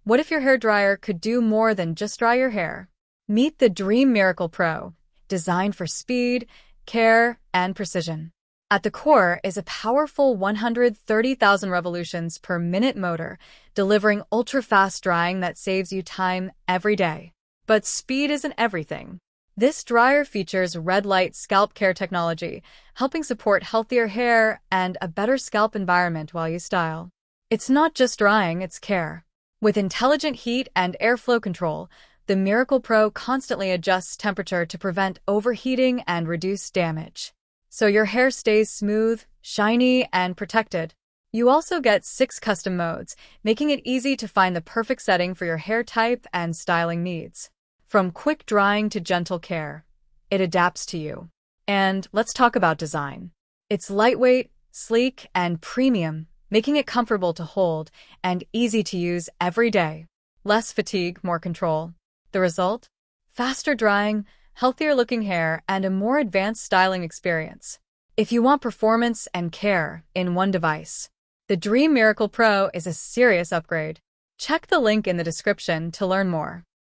What if your hairdryer could do more than just dry your hair? Meet the Dreame Miracle Pro, designed for speed, care, and precision. At the core is a powerful 130,000 revolutions per minute motor, delivering ultra-fast drying that saves you time every day. But speed isn't everything. This dryer features red light scalp care technology, helping support healthier hair and a better scalp environment while you style. It's not just drying, it's care. With intelligent heat and airflow control, the Miracle Pro constantly adjusts temperature to prevent overheating and reduce damage, so your hair stays smooth, shiny, and protected. You also get 6 custom modes, making it easy to find the perfect setting for your hair type and styling needs. From quick drying to gentle care, it adapts to you. And let's talk about design. It's lightweight, sleek, and premium, making it comfortable to hold and easy to use every day. Less fatigue, more control. The result? Faster drying, healthier-looking hair, and a more advanced styling experience. If you want performance and care in one device, the Dreame Miracle Pro is a serious upgrade. Check the link in the description to learn more.